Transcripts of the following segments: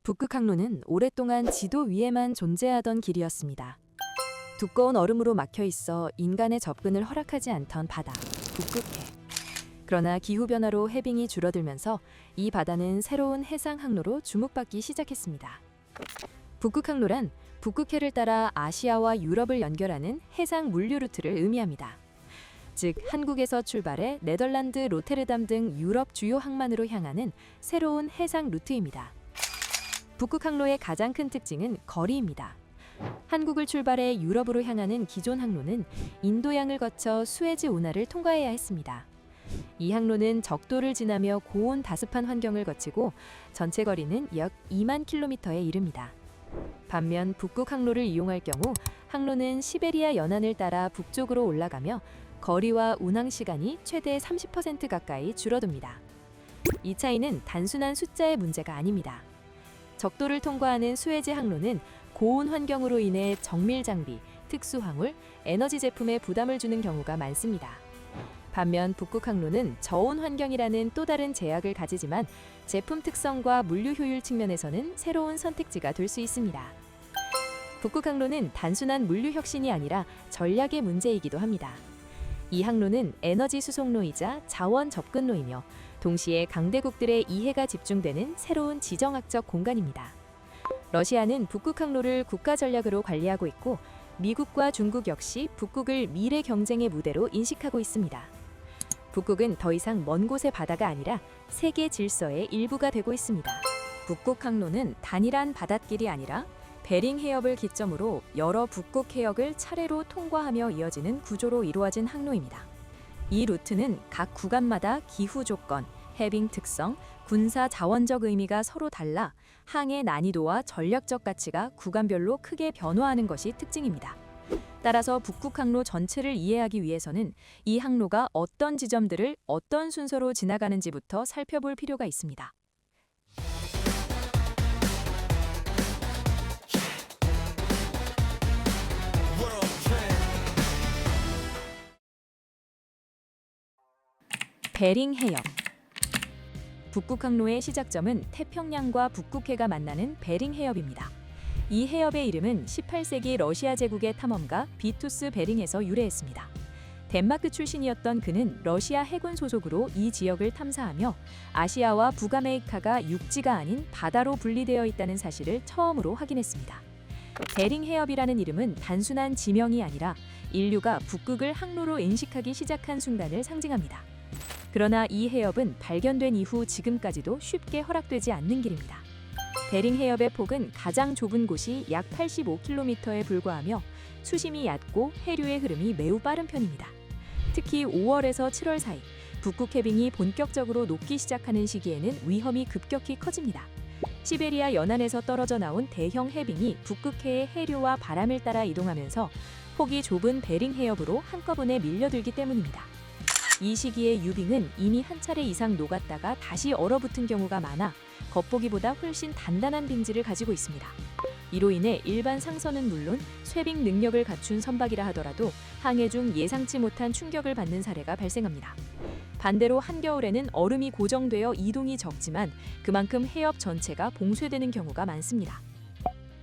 북극 항로는 오랫동안 지도 위에만 존재하던 길이었습니다. 두꺼운 얼음으로 막혀 있어 인간의 접근을 허락하지 않던 바다, 북극해. 그러나 기후변화로 해빙이 줄어들면서 이 바다는 새로운 해상 항로로 주목받기 시작했습니다. 북극 항로란 북극해를 따라 아시아와 유럽을 연결하는 해상 물류 루트를 의미합니다. 즉, 한국에서 출발해 네덜란드 로테르담 등 유럽 주요 항만으로 향하는 새로운 해상 루트입니다. 북극 항로의 가장 큰 특징은 거리입니다. 한국을 출발해 유럽으로 향하는 기존 항로는 인도양을 거쳐 수에즈 운하를 통과해야 했습니다. 이 항로는 적도를 지나며 고온 다습한 환경을 거치고 전체 거리는 약 2만 킬로미터에 이릅니다. 반면 북극 항로를 이용할 경우 항로는 시베리아 연안을 따라 북쪽으로 올라가며 거리와 운항 시간이 최대 30% 가까이 줄어듭니다. 이 차이는 단순한 숫자의 문제가 아닙니다. 적도를 통과하는 수에즈 항로는 고온 환경으로 인해 정밀 장비, 특수 화물, 에너지 제품에 부담을 주는 경우가 많습니다. 반면 북극 항로는 저온 환경이라는 또 다른 제약을 가지지만 제품 특성과 물류 효율 측면에서는 새로운 선택지가 될 수 있습니다. 북극 항로는 단순한 물류 혁신이 아니라 전략의 문제이기도 합니다. 이 항로는 에너지 수송로이자 자원 접근로이며 동시에 강대국들의 이해가 집중되는 새로운 지정학적 공간입니다. 러시아는 북극 항로를 국가 전략으로 관리하고 있고 미국과 중국 역시 북극을 미래 경쟁의 무대로 인식하고 있습니다. 북극은 더 이상 먼 곳의 바다가 아니라 세계 질서의 일부가 되고 있습니다. 북극 항로는 단일한 바닷길이 아니라 베링 해협을 기점으로 여러 북극 해역을 차례로 통과하며 이어지는 구조로 이루어진 항로입니다. 이 루트는 각 구간마다 기후 조건, 해빙 특성, 군사 자원적 의미가 서로 달라 항해 난이도와 전략적 가치가 구간별로 크게 변화하는 것이 특징입니다. 따라서 북극 항로 전체를 이해하기 위해서는 이 항로가 어떤 지점들을 어떤 순서로 지나가는지부터 살펴볼 필요가 있습니다. 베링 해협. 북극 항로의 시작점은 태평양과 북극해가 만나는 베링 해협입니다. 이 해협의 이름은 18세기 러시아 제국의 탐험가 비투스 베링에서 유래했습니다. 덴마크 출신이었던 그는 러시아 해군 소속으로 이 지역을 탐사하며 아시아와 북아메리카가 육지가 아닌 바다로 분리되어 있다는 사실을 처음으로 확인했습니다. 베링 해협이라는 이름은 단순한 지명이 아니라 인류가 북극을 항로로 인식하기 시작한 순간을 상징합니다. 그러나 이 해협은 발견된 이후 지금까지도 쉽게 허락되지 않는 길입니다. 베링 해협의 폭은 가장 좁은 곳이 약 85km에 불과하며 수심이 얕고 해류의 흐름이 매우 빠른 편입니다. 특히 5월에서 7월 사이 북극 해빙이 본격적으로 녹기 시작하는 시기에는 위험이 급격히 커집니다. 시베리아 연안에서 떨어져 나온 대형 해빙이 북극해의 해류와 바람을 따라 이동하면서 폭이 좁은 베링 해협으로 한꺼번에 밀려들기 때문입니다. 이 시기에 유빙은 이미 한 차례 이상 녹았다가 다시 얼어붙은 경우가 많아 겉보기보다 훨씬 단단한 빙지를 가지고 있습니다. 이로 인해 일반 상선은 물론 쇠빙 능력을 갖춘 선박이라 하더라도 항해 중 예상치 못한 충격을 받는 사례가 발생합니다. 반대로 한겨울에는 얼음이 고정되어 이동이 적지만 그만큼 해협 전체가 봉쇄되는 경우가 많습니다.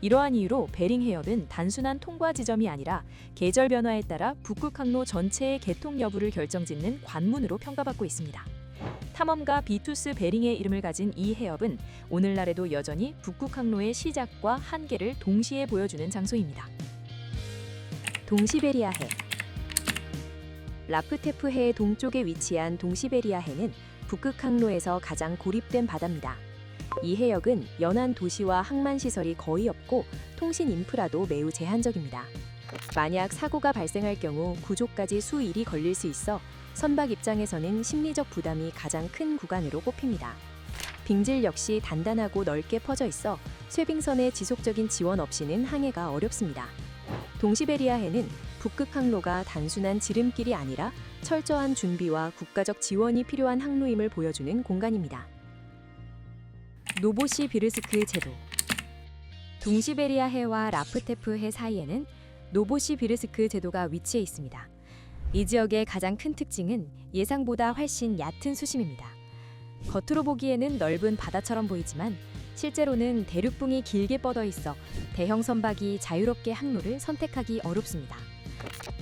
이러한 이유로 베링 해협은 단순한 통과 지점이 아니라 계절 변화에 따라 북극 항로 전체의 개통 여부를 결정짓는 관문으로 평가받고 있습니다. 탐험가 비투스 베링의 이름을 가진 이 해협은 오늘날에도 여전히 북극 항로의 시작과 한계를 동시에 보여주는 장소입니다. 동시베리아 해. 라프테프 해의 동쪽에 위치한 동시베리아 해는 북극 항로에서 가장 고립된 바다입니다. 이 해역은 연안 도시와 항만 시설이 거의 없고 통신 인프라도 매우 제한적입니다. 만약 사고가 발생할 경우 구조까지 수일이 걸릴 수 있어 선박 입장에서는 심리적 부담이 가장 큰 구간으로 꼽힙니다. 빙질 역시 단단하고 넓게 퍼져 있어 쇠빙선의 지속적인 지원 없이는 항해가 어렵습니다. 동시베리아 해는 북극 항로가 단순한 지름길이 아니라 철저한 준비와 국가적 지원이 필요한 항로임을 보여주는 공간입니다. 노보시비르스크 제도. 동시베리아 해와 라프테프 해 사이에는 노보시비르스크 제도가 위치해 있습니다. 이 지역의 가장 큰 특징은 예상보다 훨씬 얕은 수심입니다. 겉으로 보기에는 넓은 바다처럼 보이지만 실제로는 대륙붕이 길게 뻗어 있어 대형 선박이 자유롭게 항로를 선택하기 어렵습니다.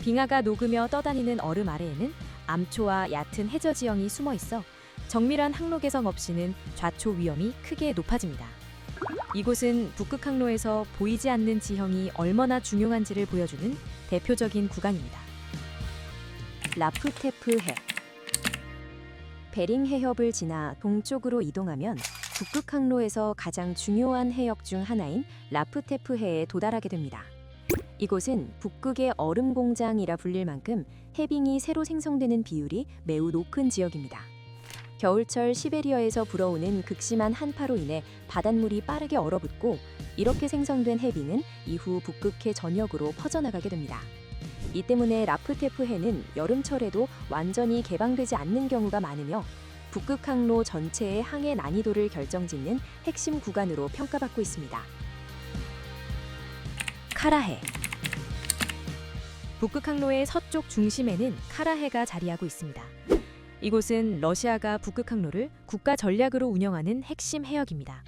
빙하가 녹으며 떠다니는 얼음 아래에는 암초와 얕은 해저 지형이 숨어 있어 정밀한 항로 개성 없이는 좌초 위험이 크게 높아집니다. 이곳은 북극 항로에서 보이지 않는 지형이 얼마나 중요한지를 보여주는 대표적인 구간입니다. 라프테프 해. 베링 해협을 지나 동쪽으로 이동하면 북극 항로에서 가장 중요한 해역 중 하나인 라프테프 해에 도달하게 됩니다. 이곳은 북극의 얼음 공장이라 불릴 만큼 해빙이 새로 생성되는 비율이 매우 높은 지역입니다. 겨울철 시베리아에서 불어오는 극심한 한파로 인해 바닷물이 빠르게 얼어붙고 이렇게 생성된 해빙은 이후 북극해 전역으로 퍼져나가게 됩니다. 이 때문에 라프테프 해는 여름철에도 완전히 개방되지 않는 경우가 많으며 북극 항로 전체의 항해 난이도를 결정짓는 핵심 구간으로 평가받고 있습니다. 카라해. 북극 항로의 서쪽 중심에는 카라해가 자리하고 있습니다. 이곳은 러시아가 북극 항로를 국가 전략으로 운영하는 핵심 해역입니다.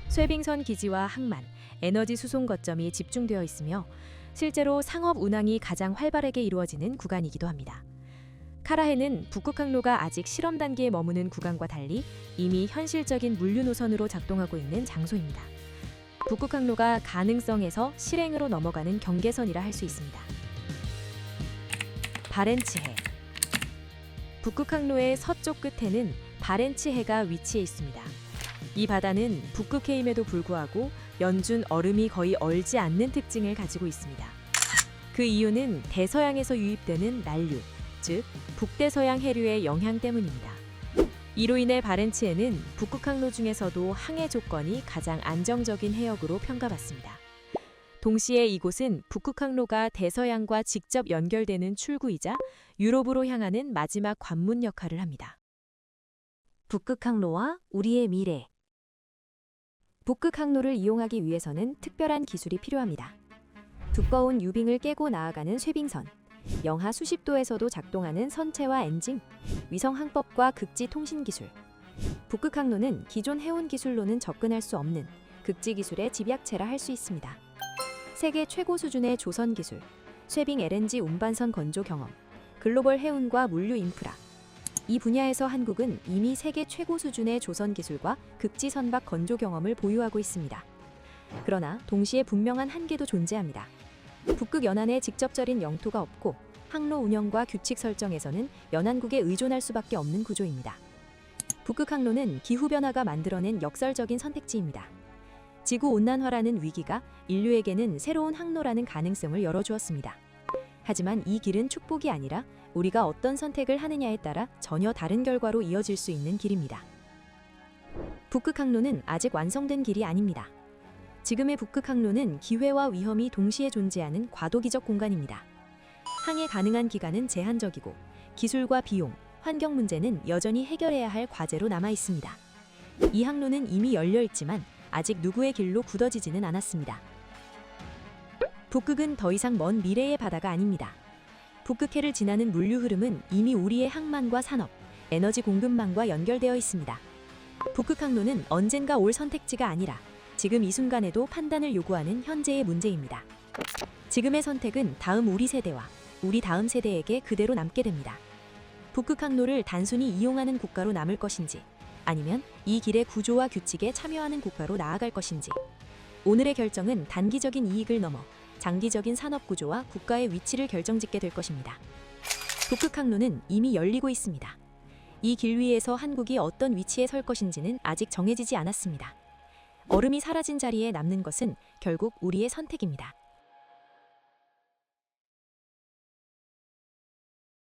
쇠빙선 기지와 항만, 에너지 수송 거점이 집중되어 있으며 실제로 상업 운항이 가장 활발하게 이루어지는 구간이기도 합니다. 카라해는 북극 항로가 아직 실험 단계에 머무는 구간과 달리 이미 현실적인 물류 노선으로 작동하고 있는 장소입니다. 북극 항로가 가능성에서 실행으로 넘어가는 경계선이라 할 수 있습니다. 바렌츠해. 북극 항로의 서쪽 끝에는 바렌츠해가 위치해 있습니다. 이 바다는 북극해임에도 불구하고 연준 얼음이 거의 얼지 않는 특징을 가지고 있습니다. 그 이유는 대서양에서 유입되는 난류, 즉 북대서양 해류의 영향 때문입니다. 이로 인해 바렌츠해는 북극 항로 중에서도 항해 조건이 가장 안정적인 해역으로 평가받습니다. 동시에 이곳은 북극 항로가 대서양과 직접 연결되는 출구이자 유럽으로 향하는 마지막 관문 역할을 합니다. 북극 항로와 우리의 미래. 북극 항로를 이용하기 위해서는 특별한 기술이 필요합니다. 두꺼운 유빙을 깨고 나아가는 쇠빙선, 영하 수십 도에서도 작동하는 선체와 엔진, 위성 항법과 극지 통신 기술. 북극 항로는 기존 해운 기술로는 접근할 수 없는 극지 기술의 집약체라 할 수 있습니다. 세계 최고 수준의 조선 기술, 쇠빙 LNG 운반선 건조 경험, 글로벌 해운과 물류 인프라. 이 분야에서 한국은 이미 세계 최고 수준의 조선 기술과 극지 선박 건조 경험을 보유하고 있습니다. 그러나 동시에 분명한 한계도 존재합니다. 북극 연안에 직접적인 영토가 없고 항로 운영과 규칙 설정에서는 연안국에 의존할 수밖에 없는 구조입니다. 북극 항로는 기후변화가 만들어낸 역설적인 선택지입니다. 지구온난화라는 위기가 인류에게는 새로운 항로라는 가능성을 열어주었습니다. 하지만 이 길은 축복이 아니라 우리가 어떤 선택을 하느냐에 따라 전혀 다른 결과로 이어질 수 있는 길입니다. 북극 항로는 아직 완성된 길이 아닙니다. 지금의 북극 항로는 기회와 위험이 동시에 존재하는 과도기적 공간입니다. 항해 가능한 기간은 제한적이고 기술과 비용, 환경 문제는 여전히 해결해야 할 과제로 남아 있습니다. 이 항로는 이미 열려 있지만 아직 누구의 길로 굳어지지는 않았습니다. 북극은 더 이상 먼 미래의 바다가 아닙니다. 북극해를 지나는 물류 흐름은 이미 우리의 항만과 산업, 에너지 공급망과 연결되어 있습니다. 북극 항로는 언젠가 올 선택지가 아니라 지금 이 순간에도 판단을 요구하는 현재의 문제입니다. 지금의 선택은 다음 우리 세대와 우리 다음 세대에게 그대로 남게 됩니다. 북극 항로를 단순히 이용하는 국가로 남을 것인지 아니면 이 길의 구조와 규칙에 참여하는 국가로 나아갈 것인지 오늘의 결정은 단기적인 이익을 넘어 장기적인 산업 구조와 국가의 위치를 결정짓게 될 것입니다. 북극 항로는 이미 열리고 있습니다. 이 길 위에서 한국이 어떤 위치에 설 것인지는 아직 정해지지 않았습니다. 얼음이 사라진 자리에 남는 것은 결국 우리의 선택입니다.